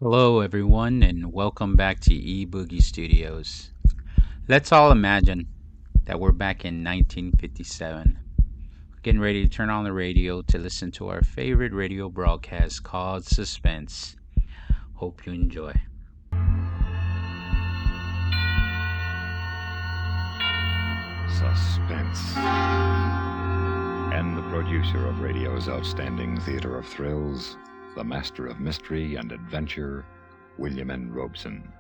Hello, everyone, and welcome back to eBoogie Studios. Let's all imagine that we're back in 1957, getting ready to turn on the radio to listen to our favorite radio broadcast called Suspense. Hope you enjoy. Suspense. And the producer of radio's outstanding theater of thrills, the master of mystery and adventure, William N. Robeson.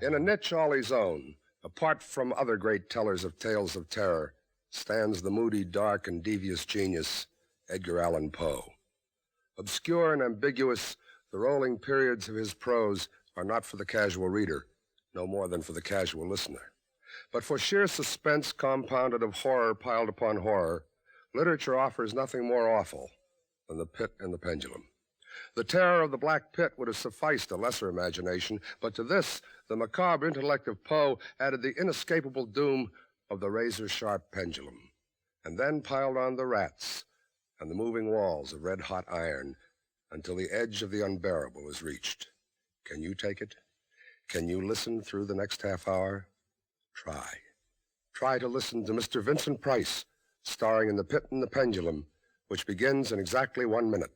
In a niche all his own, apart from other great tellers of tales of terror, stands the moody, dark, and devious genius, Edgar Allan Poe. Obscure and ambiguous, the rolling periods of his prose are not for the casual reader, no more than for the casual listener. But for sheer suspense compounded of horror piled upon horror, literature offers nothing more awful than the pit and the pendulum. The terror of the Black Pit would have sufficed a lesser imagination, but to this, the macabre intellect of Poe added the inescapable doom of the razor-sharp pendulum, and then piled on the rats and the moving walls of red-hot iron until the edge of the unbearable is reached. Can you take it? Can you listen through the next half hour? Try. Try to listen to Mr. Vincent Price, starring in The Pit and the Pendulum, which begins in exactly 1 minute.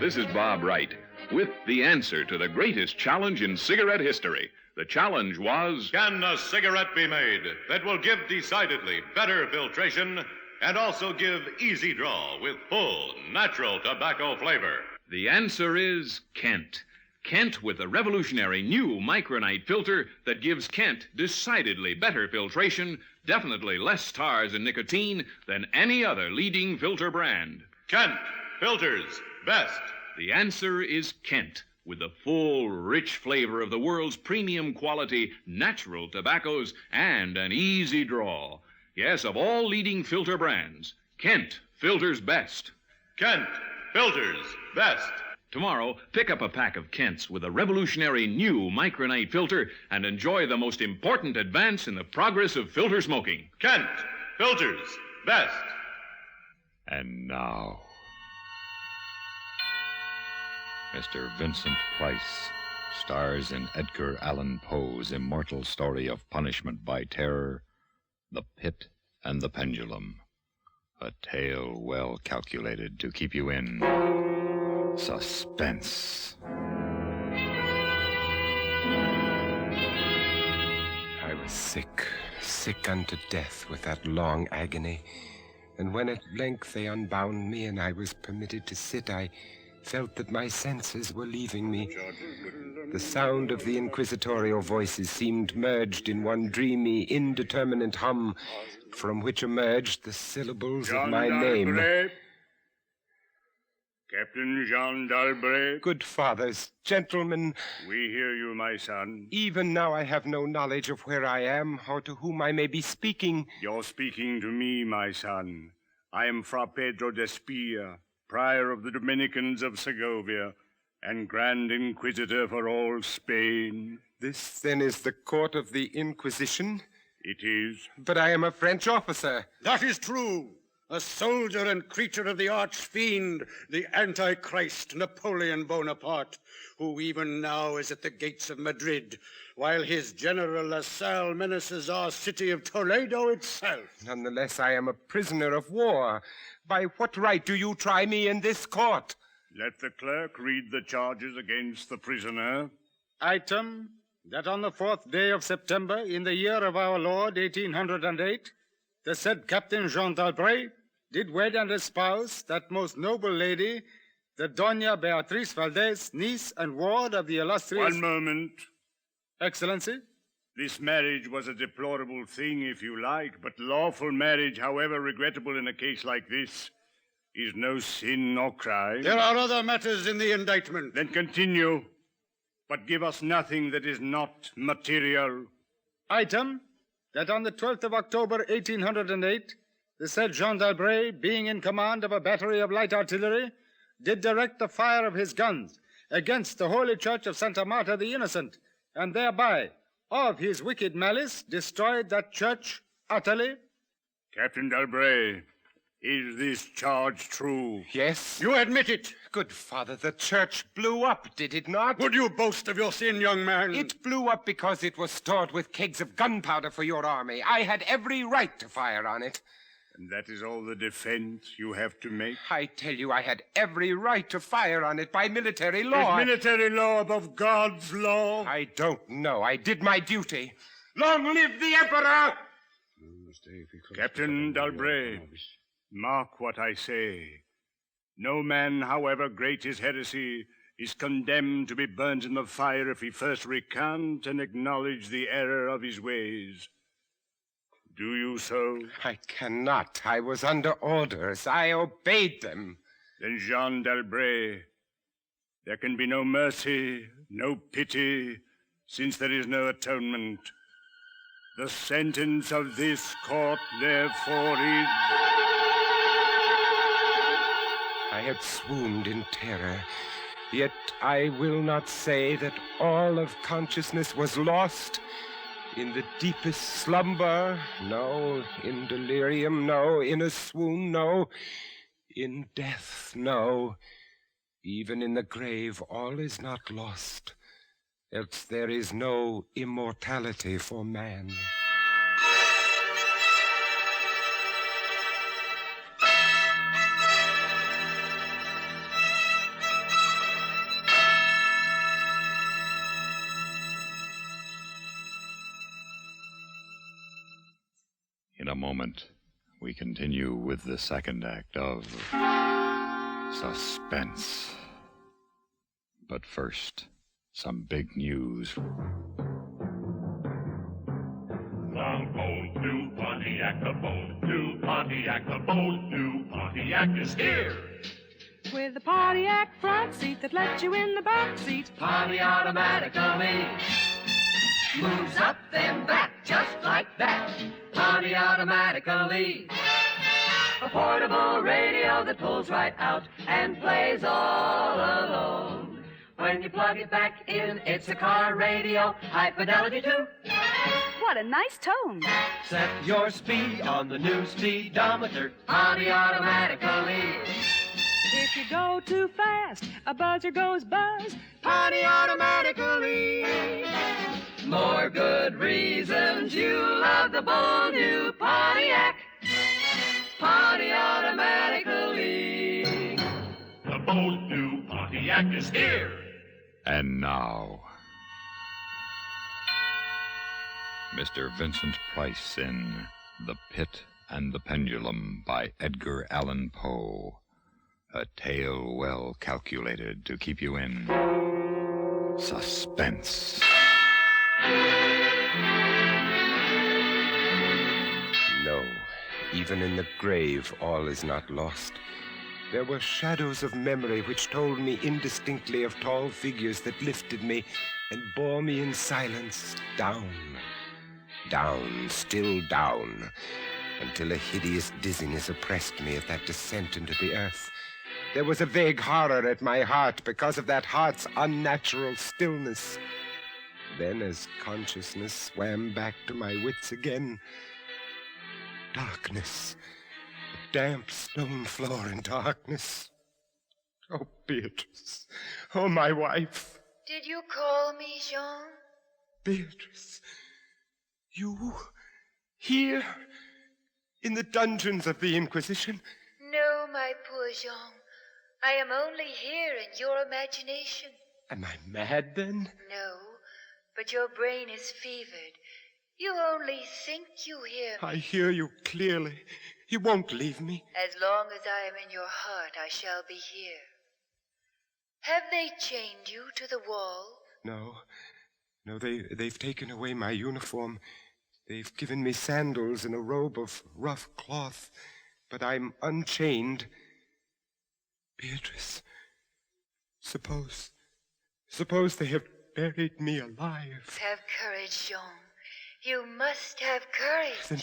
This is Bob Wright with the answer to the greatest challenge in cigarette history. The challenge was, can a cigarette be made that will give decidedly better filtration and also give easy draw with full, natural tobacco flavor? The answer is Kent. Kent with the revolutionary new micronite filter that gives Kent decidedly better filtration, definitely less stars and nicotine than any other leading filter brand. Kent, filters, best. The answer is Kent with the full, rich flavor of the world's premium quality natural tobaccos and an easy draw. Yes, of all leading filter brands, Kent filters best. Kent, filters, best. Tomorrow, pick up a pack of Kents with a revolutionary new micronite filter and enjoy the most important advance in the progress of filter smoking. Kent, filters, best. And now, Mr. Vincent Price stars in Edgar Allan Poe's immortal story of punishment by terror, The Pit and the Pendulum. A tale well calculated to keep you in suspense. I was sick unto death with that long agony. And when at length they unbound me and I was permitted to sit, I felt that my senses were leaving me. The sound of the inquisitorial voices seemed merged in one dreamy, indeterminate hum, from which emerged the syllables of my name. Captain Jean d'Albret. Good fathers, gentlemen, We hear you, my son. even now I have no knowledge of where I am or to whom I may be speaking. You're speaking to me, my son. I am Fra Pedro d'Espia, prior of the Dominicans of Segovia, and Grand Inquisitor for all Spain. This, then, is the court of the Inquisition? It is. But I am a French officer. That is true. A soldier and creature of the arch-fiend, the Antichrist, Napoleon Bonaparte, who even now is at the gates of Madrid, while his general La Salle menaces our city of Toledo itself. Nonetheless, I am a prisoner of war. By what right do you try me in this court? Let the clerk read the charges against the prisoner. Item, that on the 4th day of September, in the year of our Lord, 1808, the said Captain Jean d'Albret did wed and espouse that most noble lady, the Doña Beatriz Valdez, niece and ward of the illustrious... One moment. Excellency? This marriage was a deplorable thing, if you like, but lawful marriage, however regrettable in a case like this, is no sin nor crime. There are other matters in the indictment. Then continue, but give us nothing that is not material. Item, that on the 12th of October, 1808, the said Jean d'Albret, being in command of a battery of light artillery, did direct the fire of his guns against the holy church of Santa Marta the Innocent, and thereby, of his wicked malice, destroyed that church utterly. Captain d'Albret, Is this charge true? Yes. You admit it. Good Father, the church blew up, did it not? Would you boast of your sin, young man? It blew up because it was stored with kegs of gunpowder for your army. I had every right to fire on it. And that is all the defense you have to make? I tell you, I had every right to fire on it by military law. Is military law above God's law? I don't know. I did my duty. Long live the Emperor! Captain Dalbray, mark what I say. No man, however great his heresy, is condemned to be burnt in the fire if he first recant and acknowledge the error of his ways. Do you so? I cannot. I was under orders. I obeyed them. Then, Jean d'Albret, there can be no mercy, no pity, since there is no atonement. The sentence of this court, therefore, is... I had swooned in terror, yet I will not say that all of consciousness was lost. In the deepest slumber, no. In delirium, no. In a swoon, no. In death, no. Even in the grave, all is not lost, else there is no immortality for man. In a moment, we continue with the second act of Suspense. But first, some big news. The bold new Pontiac, the bold new Pontiac, the bold new Pontiac is here. With a Pontiac front seat that lets you in the back seat. Pontiac automatically moves up and back just like that. Pontiac automatically. A portable radio that pulls right out and plays all alone. When you plug it back in, it's a car radio, high fidelity too. What a nice tone. Set your speed on the new speedometer, Pontiac automatically. If you go too fast, a buzzer goes buzz. Pontiac automatically. More good reasons you love the bold new Pontiac. Pontiac automatically. The bold new Pontiac is here. And now, Mr. Vincent Price in The Pit and the Pendulum by Edgar Allan Poe. A tale well calculated to keep you in suspense. No, even in the grave, all is not lost. There were shadows of memory which told me indistinctly of tall figures that lifted me and bore me in silence down, down, still down, until a hideous dizziness oppressed me at that descent into the earth. There was a vague horror at my heart because of that heart's unnatural stillness. Then, as consciousness swam back to my wits again, darkness, a damp stone floor in darkness. Oh, Beatrice. Oh, my wife. Did you call me, Jean? Beatrice. You here in the dungeons of the Inquisition? No, my poor Jean. I am only here in your imagination. Am I mad, then? No, but your brain is fevered. You only think you hear me. I hear you clearly. You won't leave me. As long as I am in your heart, I shall be here. Have they chained you to the wall? No, they've taken away my uniform. They've given me sandals and a robe of rough cloth, but I'm unchained. Beatrice, suppose they have buried me alive. Have courage, Jean. You must have courage. Then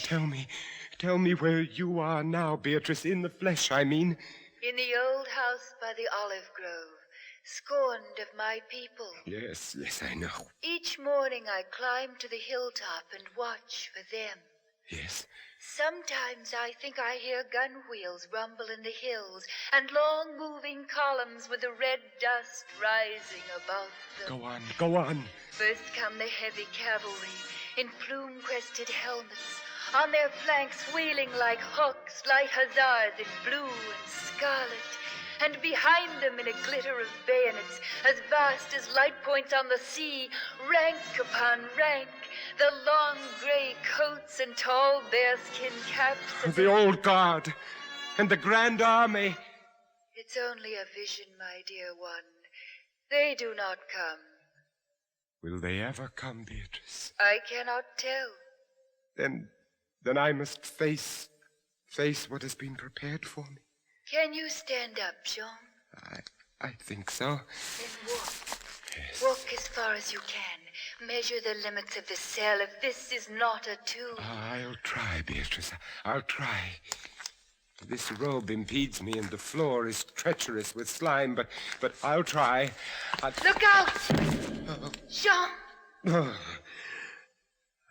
tell me where you are now, Beatrice, in the flesh, I mean. In the old house by the olive grove, scorned of my people. Yes, I know. Each morning I climb to the hilltop and watch for them. Yes. Sometimes I think I hear gun wheels rumble in the hills and long moving columns with the red dust rising above them. Go on. First come the heavy cavalry in plume-crested helmets, on their flanks wheeling like hawks, light hussars in blue and scarlet, and behind them in a glitter of bayonets as vast as light points on the sea, rank upon rank, the long gray coats and tall bearskin caps. The old guard and the Grand Army. It's only a vision, my dear one. They do not come. Will they ever come, Beatrice? I cannot tell. Then I must face what has been prepared for me. Can you stand up, Jean? I think so. Then walk. Yes. Walk as far as you can. Measure the limits of the cell if this is not a tomb. I'll try, Beatrice. I'll try. This robe impedes me, and the floor is treacherous with slime, but I'll try. Look out! Jean! Oh,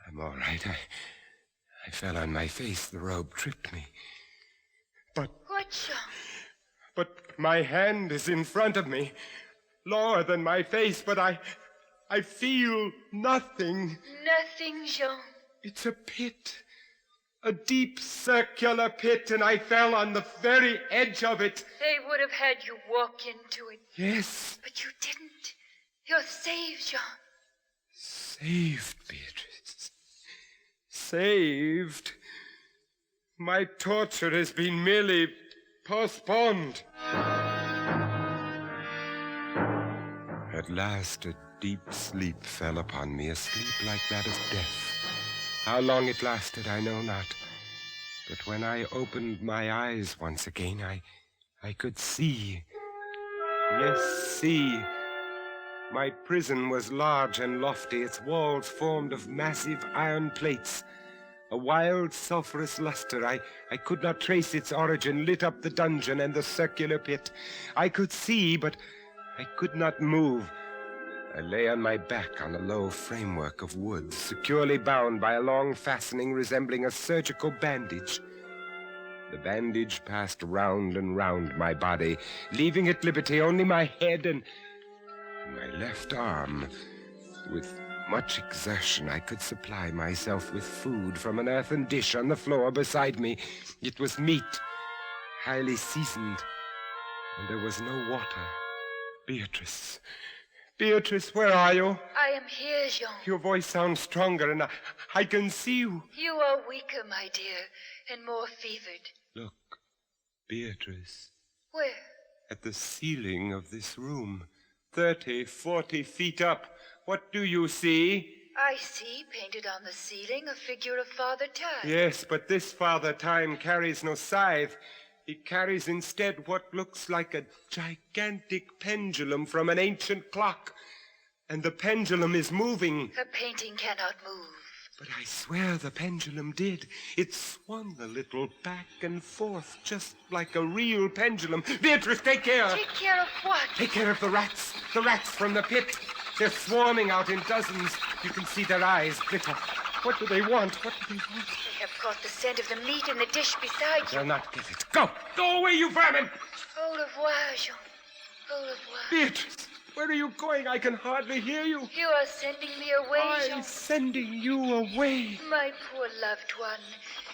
I'm all right. I fell on my face. The robe tripped me. What, Jean? But my hand is in front of me, lower than my face, but I feel nothing. Nothing, Jean. It's a pit. A deep circular pit, and I fell on the very edge of it. They would have had you walk into it. Yes. But you didn't. You're saved, Jean. Saved, Beatrice. Saved. My torture has been merely postponed. At last, a deep sleep fell upon me, a sleep like that of death. How long it lasted, I know not. But when I opened my eyes once again, I could see. Yes, see. My prison was large and lofty, its walls formed of massive iron plates. A wild, sulphurous luster, I could not trace its origin, lit up the dungeon and the circular pit. I could see, but I could not move. I lay on my back on a low framework of wood, securely bound by a long fastening resembling a surgical bandage. The bandage passed round and round my body, leaving at liberty only my head and my left arm. With much exertion, I could supply myself with food from an earthen dish on the floor beside me. It was meat, highly seasoned, and there was no water. Beatrice, where are you? I am here, Jean. Your voice sounds stronger, and I can see you. You are weaker, my dear, and more fevered. Look, Beatrice. Where? At the ceiling of this room, 30, 40 feet up. What do you see? I see, painted on the ceiling, a figure of Father Time. Yes, but this Father Time carries no scythe. He carries instead what looks like a gigantic pendulum from an ancient clock. And the pendulum is moving. A painting cannot move. But I swear the pendulum did. It swung a little back and forth, just like a real pendulum. Beatrice, take care! Take care of what? Take care of the rats from the pit. They're swarming out in dozens. You can see their eyes glitter. What do they want? They have caught the scent of the meat in the dish beside you. They'll not get it. Go! Go away, you vermin! Au revoir, Jean. Au revoir. Beatrice, where are you going? I can hardly hear you. You are sending me away, Jean. I'm sending you away. My poor loved one.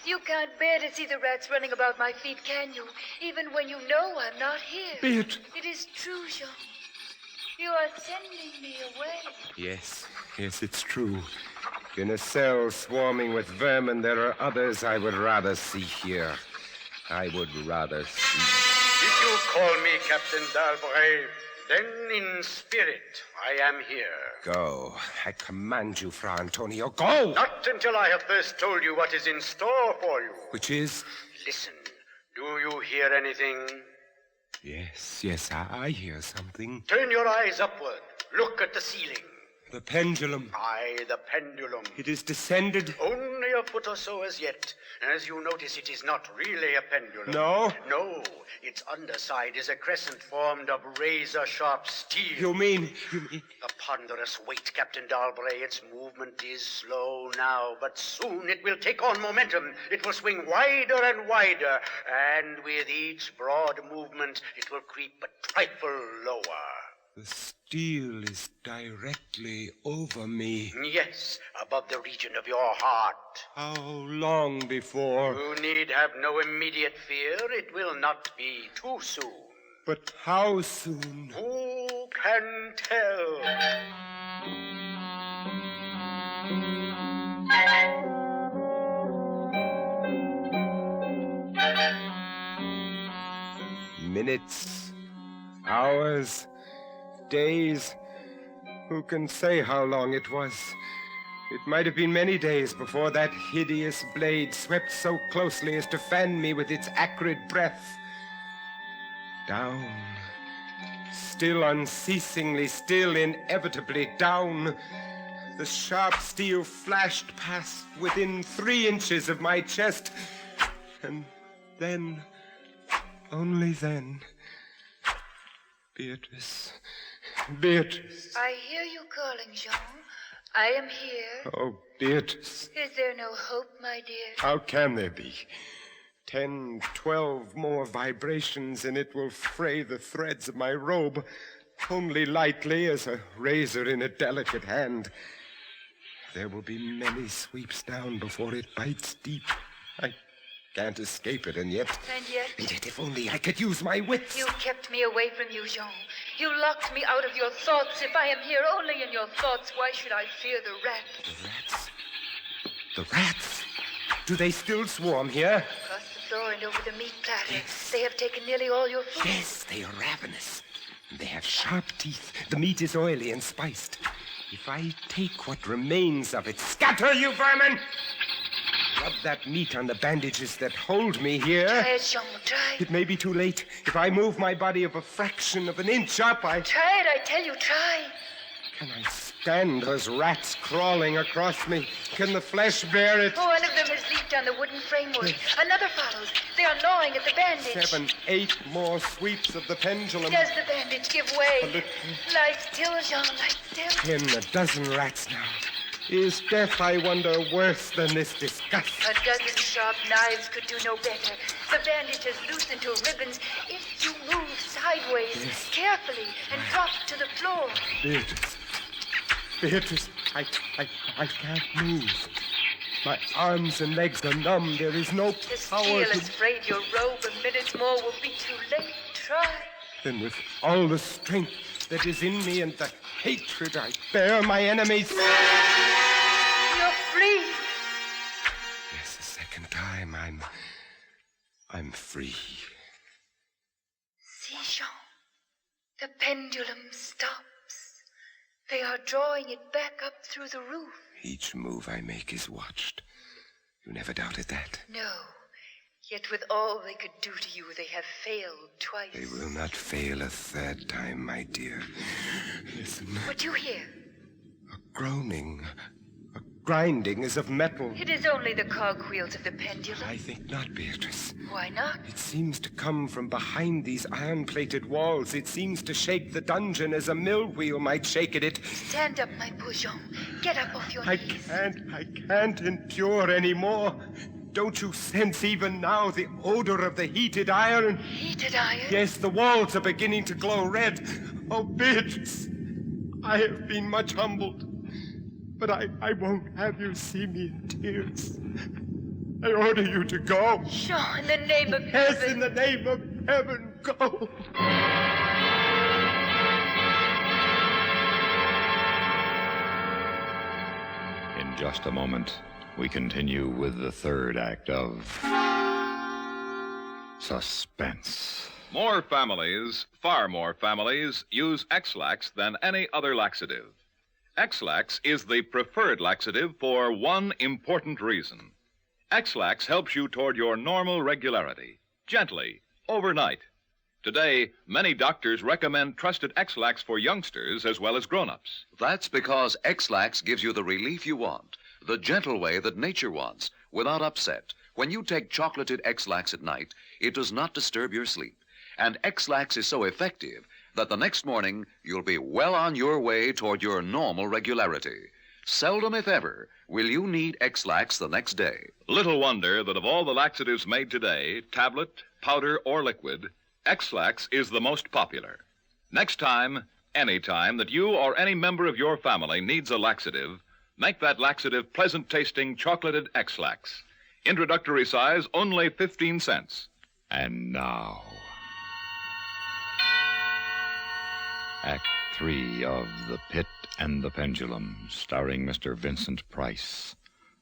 You can't bear to see the rats running about my feet, can you? Even when you know I'm not here. Beatrice. It is true, Jean. You are sending me away. Yes, it's true. In a cell swarming with vermin, there are others I would rather see here. I would rather see. If you call me Captain Dalbray, then in spirit I am here. Go. I command you, Fra Antonio. Go! Not until I have first told you what is in store for you. Which is? Listen. Do you hear anything? Yes, I hear something. Turn your eyes upward. Look at the ceiling. The pendulum. Aye, the pendulum. It is descended. Only a foot or so as yet. As you notice, it is not really a pendulum. No? No. Its underside is a crescent formed of razor-sharp steel. You mean... A ponderous weight, Captain Dalbray. Its movement is slow now, but soon it will take on momentum. It will swing wider and wider, and with each broad movement, it will creep a trifle lower. The steel is directly over me. Yes, above the region of your heart. How long before? You need have no immediate fear. It will not be too soon. But how soon? Who can tell? Minutes, hours, days. Who can say how long it was? It might have been many days before that hideous blade swept so closely as to fan me with its acrid breath. Down, still unceasingly, still inevitably down. The sharp steel flashed past within 3 inches of my chest. And then, only then, Beatrice, Beatrice. I hear you calling, Jean. I am here. Oh, Beatrice. Is there no hope, my dear? How can there be? 10, 12 more vibrations, and it will fray the threads of my robe, only lightly as a razor in a delicate hand. There will be many sweeps down before it bites deep. I can't escape it, and yet, if only I could use my wits. You kept me away from you, Jean. You locked me out of your thoughts. If I am here only in your thoughts, why should I fear the rats? The rats? The rats? Do they still swarm here? Across the floor and over the meat platter. Yes. They have taken nearly all your food. Yes, they are ravenous. They have sharp teeth. The meat is oily and spiced. If I take what remains of it, scatter, you vermin! Rub that meat on the bandages that hold me here. Try it, Jean, try. It may be too late. If I move my body of a fraction of an inch up, Try it, I tell you, try. Can I stand those rats crawling across me? Can the flesh bear it? Oh, one of them has leaped on the wooden framework. Another follows. They are gnawing at the bandage. 7, 8 more sweeps of the pendulum. Does the bandage give way? Lie still, Jean, lie still. 10, a dozen rats now. Is death, I wonder, worse than this disgust? A dozen sharp knives could do no better. The bandage has loosened to ribbons. If you move sideways, carefully, and drop to the floor. Beatrice, I can't move. My arms and legs are numb. There is no The power steel to... has frayed your robe. A minute more will be too late. Try. Then with all the strength that is in me and the hatred I bear my enemies... You're free. Yes, the second time I'm free. See, Jean. The pendulum stops. They are drawing it back up through the roof. Each move I make is watched. You never doubted that? No. Yet with all they could do to you, they have failed twice. They will not fail a third time, my dear. Listen. What do you hear? A groaning. A grinding as of metal. It is only the cogwheels of the pendulum. I think not, Beatrice. Why not? It seems to come from behind these iron-plated walls. It seems to shake the dungeon as a mill wheel might shake at it. Stand up, my poor Jean. Get up off your knees. I can't endure any more. Don't you sense even now the odor of the heated iron? Heated iron? Yes, the walls are beginning to glow red. Oh, Beatrice, I have been much humbled, but I won't have you see me in tears. I order you to go. Jean, in the name of Yes, heaven. in the name of heaven, go. In just a moment, we continue with the third act of Suspense. More families, far more families, use X-Lax than any other laxative. X-Lax is the preferred laxative for one important reason. X-Lax helps you toward your normal regularity, gently, overnight. Today, many doctors recommend trusted X-Lax for youngsters as well as grown-ups. That's because X-Lax gives you the relief you want, the gentle way that nature wants, without upset. When you take chocolated X-Lax at night, it does not disturb your sleep. And X-Lax is so effective that the next morning you'll be well on your way toward your normal regularity. Seldom, if ever, will you need X-Lax the next day. Little wonder that of all the laxatives made today, tablet, powder, or liquid, X-Lax is the most popular. Next time, any time that you or any member of your family needs a laxative, make that laxative pleasant-tasting chocolated X-Lax. Introductory size, only 15 cents. And now, Act 3 of The Pit and the Pendulum, starring Mr. Vincent Price.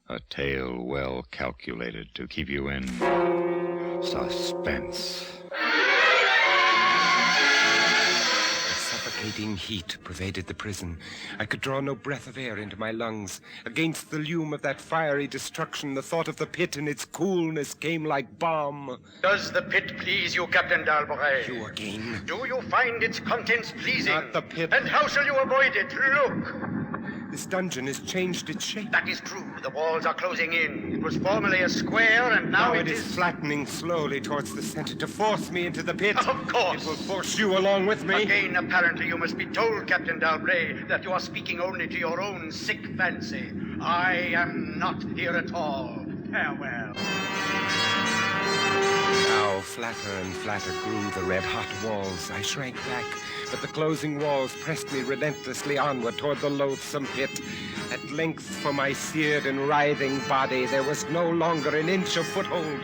A tale well calculated to keep you in suspense. Suffocating heat pervaded the prison. I could draw no breath of air into my lungs. Against the lume of that fiery destruction, the thought of the pit and its coolness came like balm. Does the pit please you, Captain Dalbray? You again? Do you find its contents pleasing? Not the pit. And how shall you avoid it? Look! This dungeon has changed its shape. That is true. The walls are closing in. It was formerly a square, and now it is flattening slowly towards the center to force me into the pit. Of course. It will force you along with me. Again, apparently, you must be told, Captain Dalbray, that you are speaking only to your own sick fancy. I am not here at all. Farewell. Now, flatter and flatter grew the red-hot walls. I shrank back, but the closing walls pressed me relentlessly onward toward the loathsome pit. At length, for my seared and writhing body, there was no longer an inch of foothold.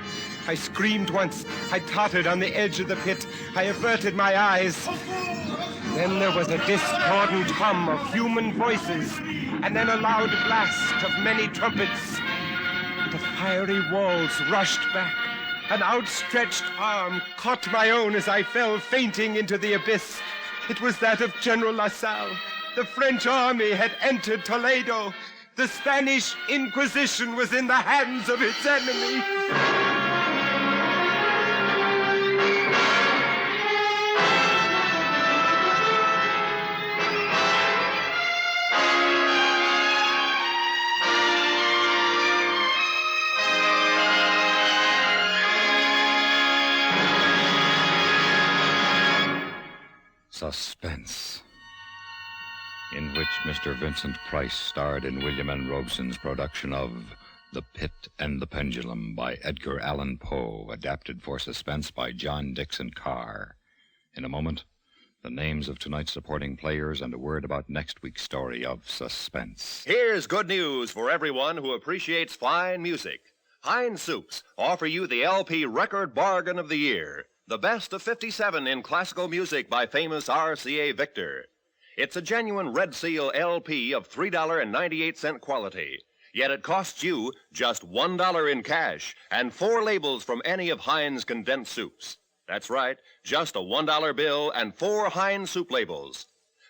I screamed once. I tottered on the edge of the pit. I averted my eyes. Then there was a discordant hum of human voices, and then a loud blast of many trumpets. The fiery walls rushed back. An outstretched arm caught my own as I fell fainting into the abyss. It was that of General LaSalle. The French army had entered Toledo. The Spanish Inquisition was in the hands of its enemy. Suspense, in which Mr. Vincent Price starred in William N. Robeson's production of The Pit and the Pendulum by Edgar Allan Poe, adapted for Suspense by John Dixon Carr. In a moment, the names of tonight's supporting players and a word about next week's story of Suspense. Here's good news for everyone who appreciates fine music. Heinz Soups offer you the LP Record Bargain of the Year. The best of 57 in classical music by famous RCA Victor. It's a genuine Red Seal LP of $3.98 quality. Yet it costs you just $1 in cash and 4 labels from any of Heinz condensed soups. That's right, just a $1 bill and 4 Heinz soup labels.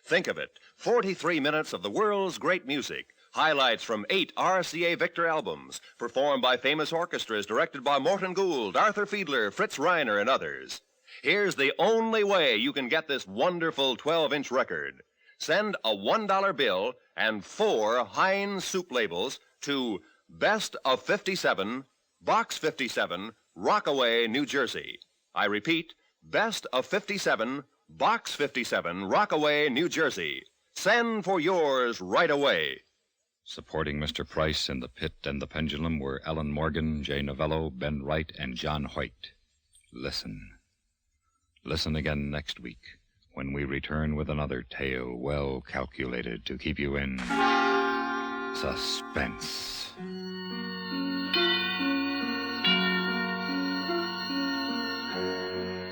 Think of it, 43 minutes of the world's great music. Highlights from 8 RCA Victor albums, performed by famous orchestras directed by Morton Gould, Arthur Fiedler, Fritz Reiner, and others. Here's the only way you can get this wonderful 12-inch record. Send a $1 bill and 4 Heinz soup labels to Best of 57, Box 57, Rockaway, New Jersey. I repeat, Best of 57, Box 57, Rockaway, New Jersey. Send for yours right away. Supporting Mr. Price in The Pit and the Pendulum were Ellen Morgan, Jay Novello, Ben Wright, and John Hoyt. Listen. Listen again next week when we return with another tale well calculated to keep you in suspense.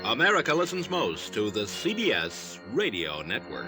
America listens most to the CBS Radio Network.